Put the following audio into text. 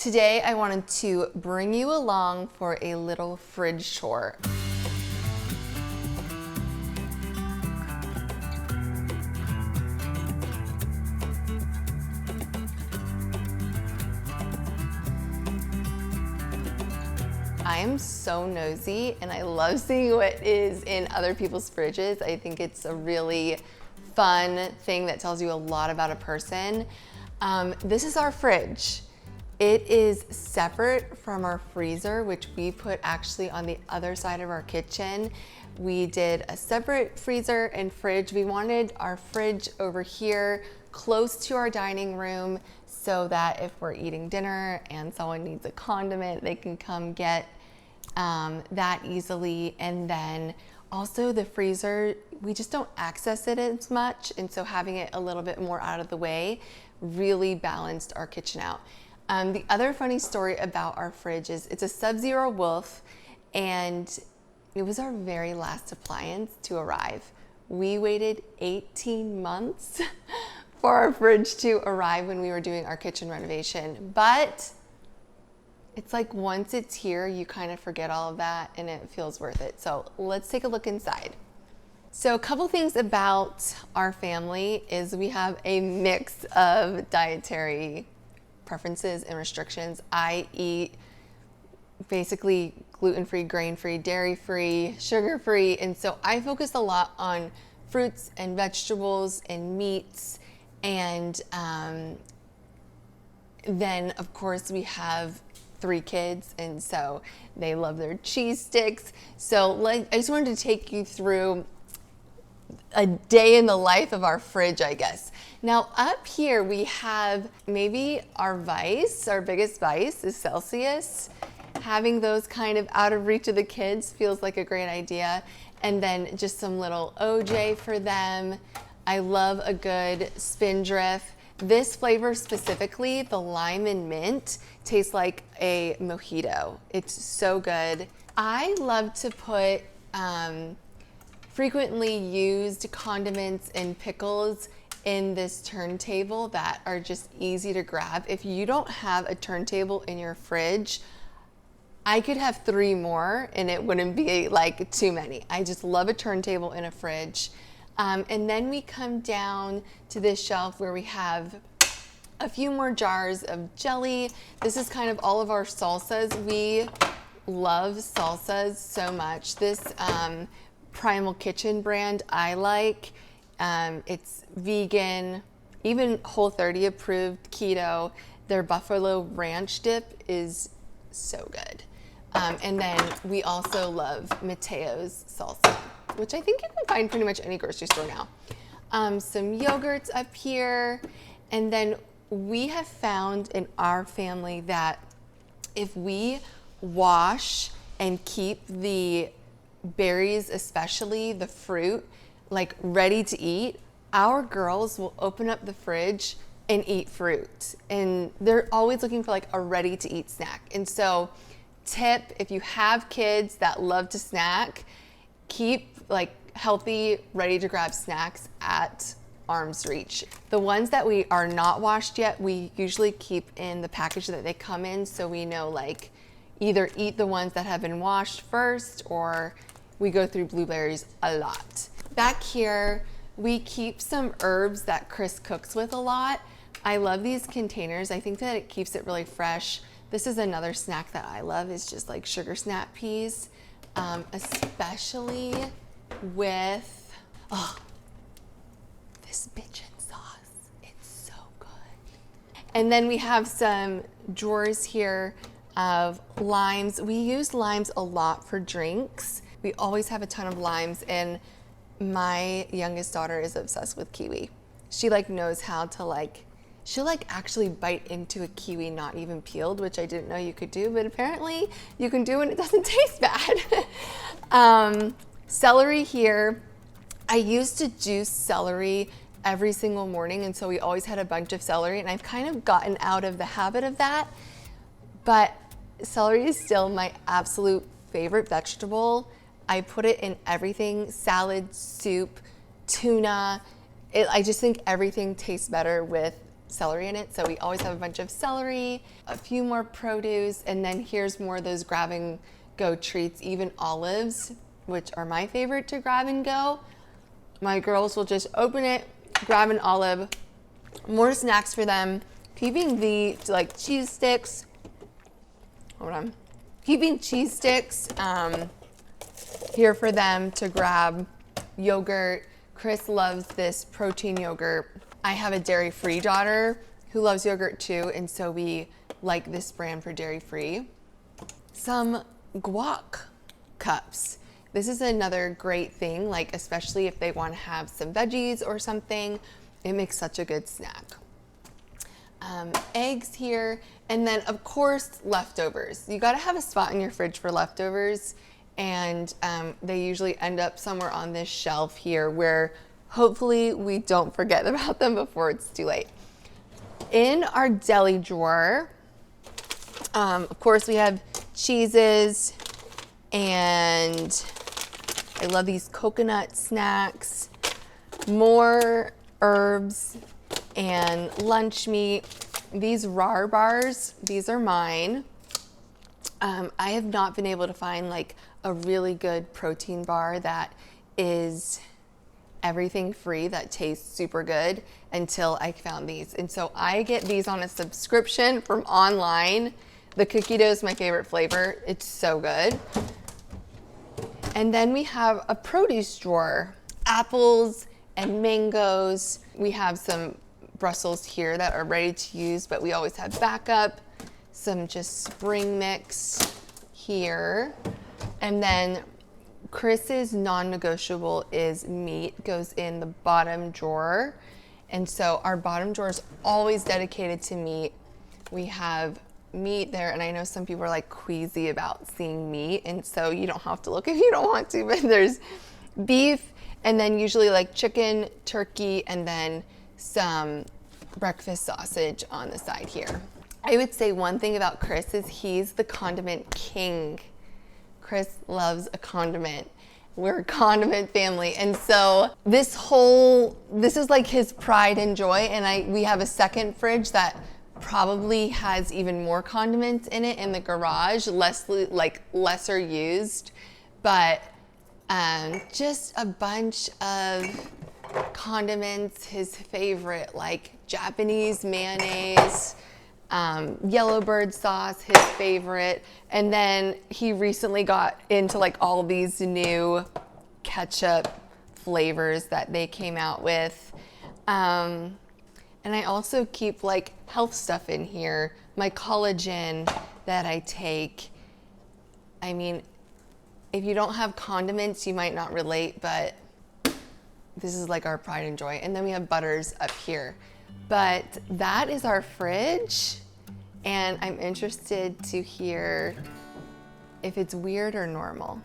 Today I wanted to bring you along for a little fridge tour. I am so nosy and I love seeing what is in other people's fridges. I think it's a really fun thing that tells you a lot about a person. This is our fridge. It is separate from our freezer, which we put actually on the other side of our kitchen. We did a separate freezer and fridge. We wanted our fridge over here close to our dining room so that if we're eating dinner and someone needs a condiment, they can come get that easily. And then also the freezer, we just don't access it as much. And so having it a little bit more out of the way really balanced our kitchen out. The other funny story about our fridge is it's a Sub-Zero Wolf, and it was our very last appliance to arrive. We waited 18 months for our fridge to arrive when we were doing our kitchen renovation. But it's like once it's here, you kind of forget all of that and it feels worth it. So let's take a look inside. So a couple things about our family is we have a mix of dietary preferences and restrictions. I eat basically gluten-free, grain-free, dairy-free, sugar-free, and so I focus a lot on fruits and vegetables and meats. And then of course we have 3 kids, and so they love their cheese sticks. So I just wanted to take you through a day in the life of our fridge, I guess. Now up here we have maybe our vice, our biggest vice is Celsius. Having those kind of out of reach of the kids feels like a great idea. And then just some little OJ for them. I love a good Spindrift. This flavor specifically, the lime and mint, tastes like a mojito. It's so good. I love to put frequently used condiments and pickles in this turntable that are just easy to grab. If you don't have a turntable in your fridge, I could have 3 more and it wouldn't be like too many. I just love a turntable in a fridge. And then we come down to this shelf where we have a few more jars of jelly. This is kind of all of our salsas. We love salsas so much. This Primal Kitchen brand I like. It's vegan, even Whole30 approved, keto. Their Buffalo Ranch dip is so good. And then we also love Mateo's salsa, which I think you can find pretty much any grocery store now. Some yogurts up here. And then we have found in our family that if we wash and keep the berries, especially the fruit, like ready to eat, our girls will open up the fridge and eat fruit. And they're always looking for like a ready to eat snack. And so tip, if you have kids that love to snack, keep like healthy, ready to grab snacks at arm's reach. The ones that we are not washed yet, we usually keep in the package that they come in, so we know like either eat the ones that have been washed first, or we go through blueberries a lot. Back here, we keep some herbs that Chris cooks with a lot. I love these containers. I think that it keeps it really fresh. This is another snack that I love, is just like sugar snap peas, especially with, this bitchin' sauce. It's so good. And then we have some drawers here of limes. We use limes a lot for drinks. We always have a ton of limes, and my youngest daughter is obsessed with kiwi. She like knows how to she'll like actually bite into a kiwi not even peeled, which I didn't know you could do, but apparently you can do and it doesn't taste bad. Celery here. I used to juice celery every single morning, and so we always had a bunch of celery, and I've kind of gotten out of the habit of that, but celery is still my absolute favorite vegetable. I put it in everything: salad, soup, tuna. I just think everything tastes better with celery in it. So we always have a bunch of celery, a few more produce, and then here's more of those grab and go treats, even olives, which are my favorite to grab and go. My girls will just open it, grab an olive, more snacks for them. Keeping the like cheese sticks, hold on. Keeping cheese sticks here for them to grab. Yogurt. Chris loves this protein yogurt. I have a dairy-free daughter who loves yogurt too, and so we like this brand for dairy-free. Some guac cups. This is another great thing, like especially if they want to have some veggies or something, it makes such a good snack. Eggs here, and then of course leftovers. You gotta have a spot in your fridge for leftovers, and they usually end up somewhere on this shelf here where hopefully we don't forget about them before it's too late. In our deli drawer, of course we have cheeses, and I love these coconut snacks, more herbs and lunch meat. These RAR bars, these are mine. I have not been able to find like a really good protein bar that is everything free, that tastes super good, until I found these. And so I get these on a subscription from online. The cookie dough is my favorite flavor. It's so good. And then we have a produce drawer, apples and mangoes. We have some Brussels here that are ready to use, but we always have backup. Some just spring mix here. And then Chris's non-negotiable is meat, goes in the bottom drawer. And so our bottom drawer is always dedicated to meat. We have meat there, and I know some people are like queasy about seeing meat, and so you don't have to look if you don't want to, but there's beef, and then usually like chicken, turkey, and then some breakfast sausage on the side here. I would say one thing about Chris is he's the condiment king. Chris loves a condiment. We're a condiment family, and so this is like his pride and joy. And we have a second fridge that probably has even more condiments in it in the garage, lesser used, but just a bunch of condiments. His favorite, like Japanese mayonnaise, Yellowbird sauce, his favorite. And then he recently got into like all these new ketchup flavors that they came out with. And I also keep like health stuff in here, my collagen that I take. I mean, if you don't have condiments, you might not relate, but this is like our pride and joy. And then we have butters up here. But that is our fridge, and I'm interested to hear if it's weird or normal.